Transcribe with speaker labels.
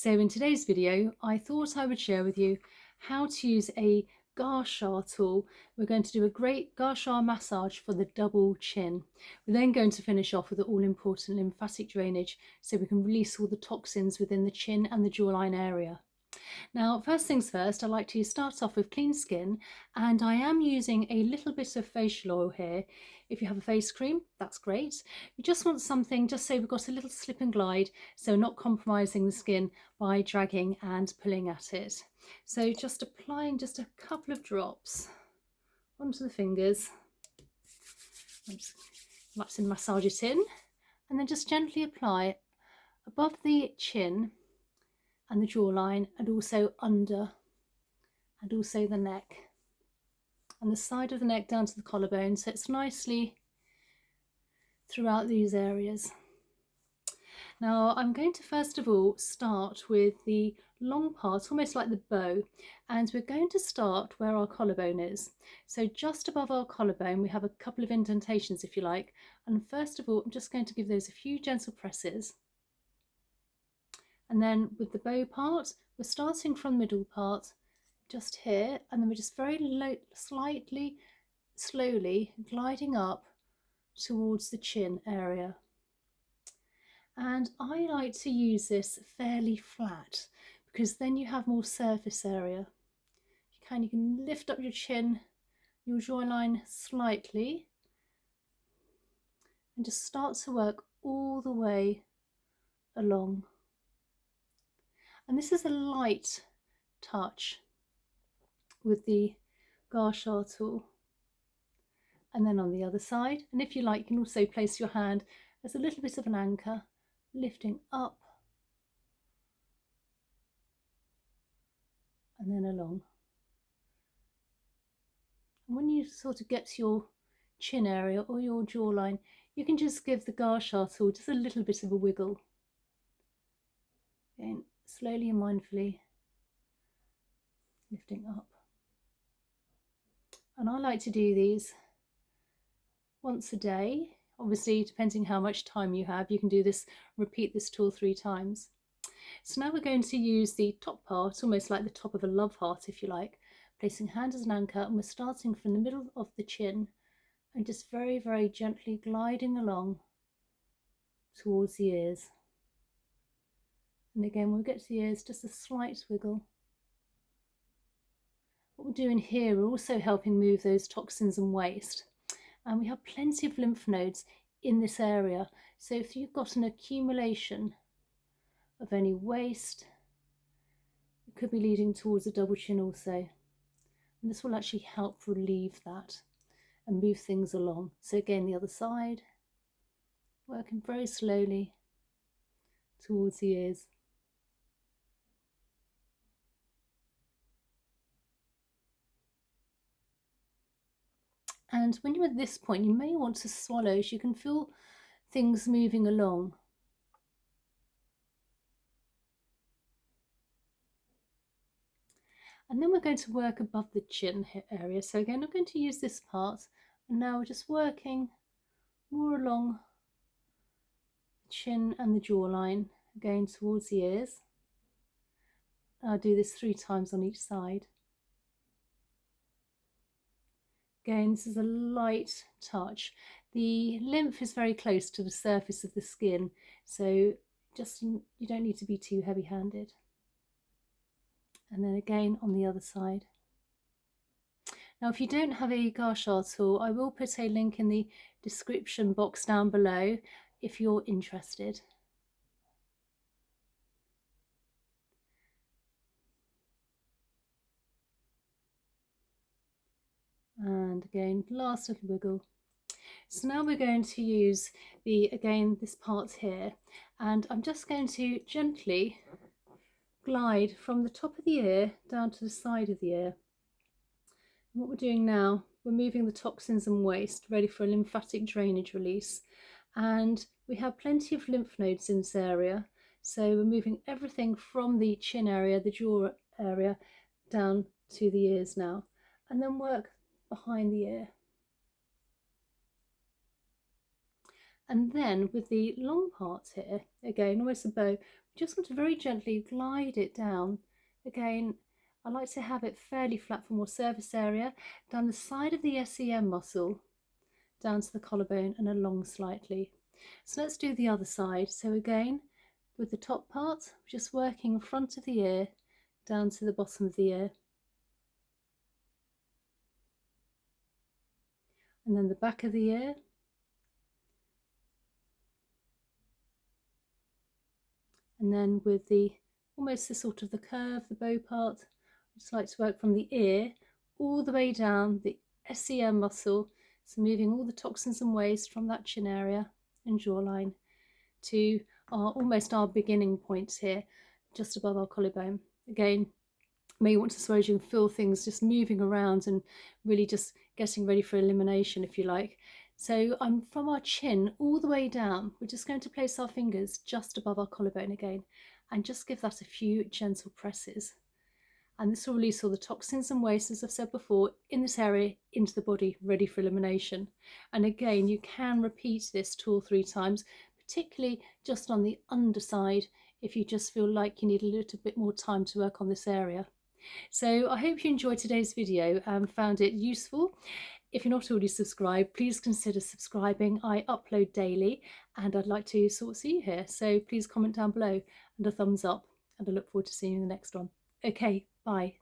Speaker 1: So in today's video, I thought I would share with you how to use a Gua Sha tool. We're going to do a great Gua Sha massage for the double chin. We're then going to finish off with the all-important lymphatic drainage so we can release all the toxins within the chin and the jawline area. Now, first things first, I like to start off with clean skin, and I am using a little bit of facial oil here. If you have a face cream, that's great. You just want something just so we've got a little slip and glide, so not compromising the skin by dragging and pulling at it. So just applying just a couple of drops onto the fingers. I'm just relaxing, massage it in, and then just gently apply above the chin and the jawline, and also under, and also the neck and the side of the neck down to the collarbone, so it's nicely throughout these areas. Now I'm going to first of all start with the long part, almost like the bow, and we're going to start where our collarbone is. So just above our collarbone we have a couple of indentations, if you like, and first of all I'm just going to give those a few gentle presses. And then with the bow part, we're starting from the middle part, just here, and then we're just very slightly, slowly gliding up towards the chin area. And I like to use this fairly flat because then you have more surface area. You can lift up your chin, your jawline slightly, and just start to work all the way along. And this is a light touch with the Gua Sha tool. And then on the other side, and if you like, you can also place your hand as a little bit of an anchor, lifting up and then along. And when you sort of get to your chin area or your jawline, you can just give the Gua Sha tool just a little bit of a wiggle. Again, slowly and mindfully lifting up. And I like to do these once a day. Obviously, depending how much time you have, you can do this, repeat this tool 3 times. So now we're going to use the top part, almost like the top of a love heart, if you like, placing hand as an anchor, and we're starting from the middle of the chin and just very, very gently gliding along towards the ears. And again, when we get to the ears, just a slight wiggle. What we're doing here, we're also helping move those toxins and waste. And we have plenty of lymph nodes in this area. So if you've got an accumulation of any waste, it could be leading towards a double chin also. And this will actually help relieve that and move things along. So again, the other side, working very slowly towards the ears. And when you're at this point, you may want to swallow, as you can feel things moving along. And then we're going to work above the chin area. So again, I'm going to use this part, and now we're just working more along the chin and the jawline, again towards the ears. I'll do this 3 times on each side. Again, this is a light touch. The lymph is very close to the surface of the skin, so just you don't need to be too heavy-handed. And then again on the other side. Now, if you don't have a Gua Sha tool, I will put a link in the description box down below if you're interested. And again, last little wiggle. So now we're going to use this part here, and I'm just going to gently glide from the top of the ear down to the side of the ear. And what we're doing now, we're moving the toxins and waste, ready for a lymphatic drainage release. And we have plenty of lymph nodes in this area, so we're moving everything from the chin area, the jaw area, down to the ears now, and then work behind the ear. And then with the long part here, again almost a bow, we just want to very gently glide it down. Again, I like to have it fairly flat for more surface area, down the side of the SEM muscle, down to the collarbone and along slightly. So let's do the other side. So again, with the top part, just working in front of the ear, down to the bottom of the ear. And then the back of the ear. And then with the almost the sort of the curve, the bow part, I just like to work from the ear all the way down the SEM muscle, so moving all the toxins and waste from that chin area and jawline to almost our beginning points here, just above our collarbone. Again, may want to suppose you can feel things just moving around and really just getting ready for elimination, if you like. So I'm from our chin all the way down. We're just going to place our fingers just above our collarbone again and just give that a few gentle presses. And this will release all the toxins and waste, as I've said before, in this area into the body, ready for elimination. And again, you can repeat this 2 or 3 times, particularly just on the underside if you just feel like you need a little bit more time to work on this area. So I hope you enjoyed today's video and found it useful. If you're not already subscribed, please consider subscribing. I upload daily and I'd like to sort of see you here. So please comment down below and a thumbs up, and I look forward to seeing you in the next one. Okay, bye.